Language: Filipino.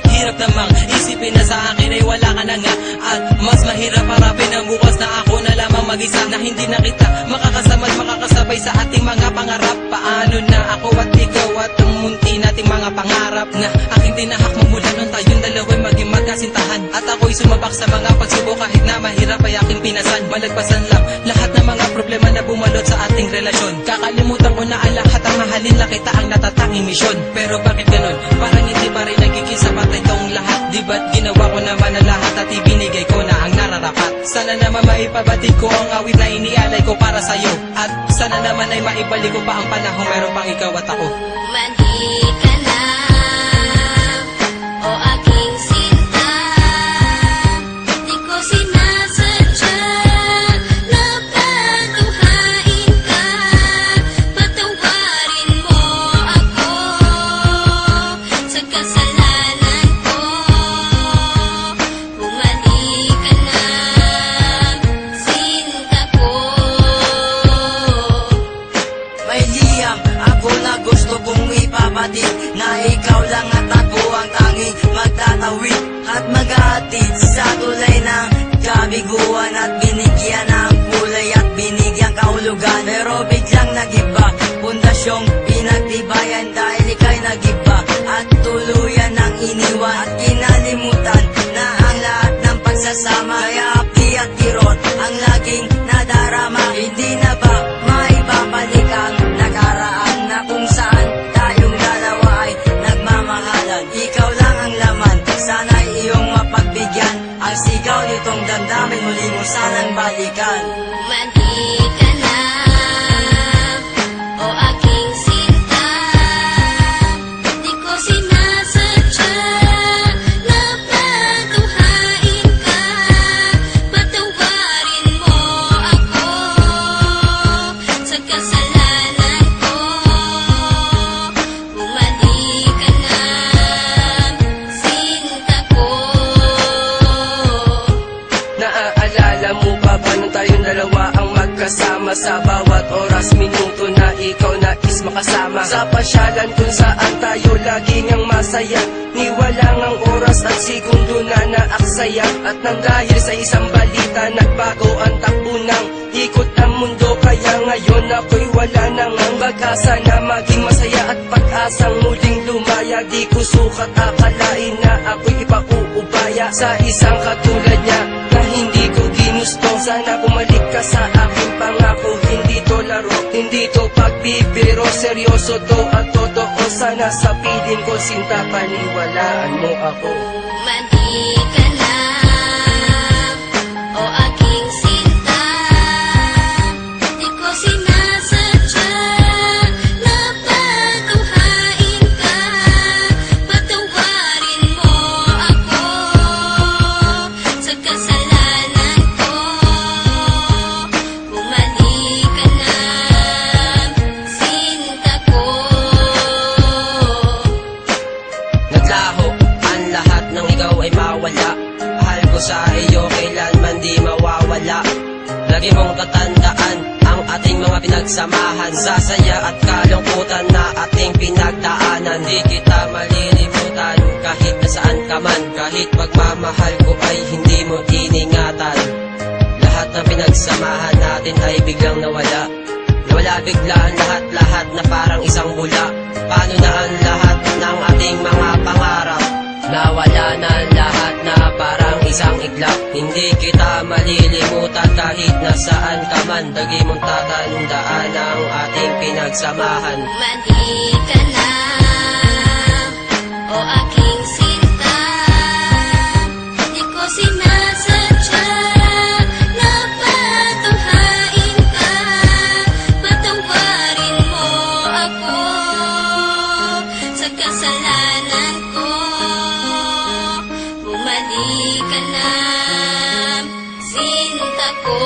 Hirap namang isipin na sa akin ay wala ka na nga. At mas mahirap harapin ang bukas na ako na lamang mag-isa, na hindi na kita makakasama at makakasabay sa ating mga pangarap. Paano na ako at ikaw at ang munti nating mga pangarap na aking tinahak magmula nung tayong dalawa'y maging magkasintahan. At ako'y sumabak sa mga pagsubok kahit na mahirap ay aking pinasan. Malagpasan lang lahat ng mga problema na bumalot sa ating relasyon. Kakalimutan ko na ang lahat, ang mahalin na kita ang natatanging misyon. Pero bakit ganun? Parang hindi pa rin nagiging sapat itong lahat. Di ba't ginawa ko naman ang lahat at ibinigay ko na ang nararapat? Sana naman maipabatid ko ang awit na inialay ko para sa'yo. At sana naman ay maibalik ko pa ang panahon meron pang ikaw at ako. Mani ka na, o aking sinta. Di ko sinasadya na patuhain ka. Patawarin mo ako sa kasalanan ko. Bumalik ka na, sinta ko. May liyam ako na gusto kong ipabatid, na ikaw lang at ako ang tanging magtatawid at maghahatid sa tulay ng kabiguan, at binigyan ng kulay at binigyan kahulugan. Pero biglang nagiba, pundasyong pinagtibayan dahil ika'y nagiba at tuluyan ng iniwan at kinalimutan na ang lahat ng pagsasama. Kaya api at kirot ang laging nadarama. Hindi na ba maibabalik ang nakaraan na kung saan tayong dalawa ay nagmamahalan? Ikaw lang ang laman, sana'y iyong mapagbigyan. Ang sigaw nitong damdamin muli mo sanang balikan. Mani ka na, o aking sinta. Di ko sinasadya na patuhain ka. Patawarin mo ako sa kasalanan ko. Bumalik ka na, sinta ko. Naaalala mo pa ba nung tayong dalawa ang magkasama? Sa bawat oras, minuto na ikaw nais makasama. Sa pasyalan kung saan tayo laging ang masaya, ni walang ang oras at segundo na naaksaya. At nang dahil sa isang balita, nagbago ang takbo ng ikot ng mundo. Kaya ngayon ako'y wala nang ang pag-asa na maging masaya at pag-asang muling lumaya. Di ko sukat akalain na ako'y ipauubaya sa isang katulad niya na hindi ko ginusto. Sana bumalik ka sa aking pangako. Hindi to laro, hindi to pagbibiro, seryoso to at totoo. Sana sa piling ko, sinta, paniwalaan mo ako. Mani ka na, o aking sinta. Di ko sinasadya na patuhain ka. Patawarin mo ako sa kasalanan ko. Bumalik ka na, sinta ko. Naglaho ang lahat ng ikaw ay mawala. Mahal ko sa iyo kailanman di mawawala. Lagi mong tatandaan ang ating mga pinagsamahan, sa saya at kalungkutan na ating pinagdaanan. Di kita malilimutan kahit nasaan ka man. Kahit pagmamahal ko ay hindi mo iningatan. Lahat ng pinagsamahan natin ay biglang nawala. Nawala bigla ang lahat-lahat na parang isang bula. Paano na ang lahat ng ating mga pangarap? Nawala na ang lahat na parang isang iglap. Hindi kita malilimutan kahit nasaan ka man. Lagi mong tatandaan ang ating pinagsamahan. Mani ka na, o aking sinta. Di ko sinasadya na patuhain ka. Patawarin mo ako sa kasalanan ko. Bumalik ka na, sinta ko.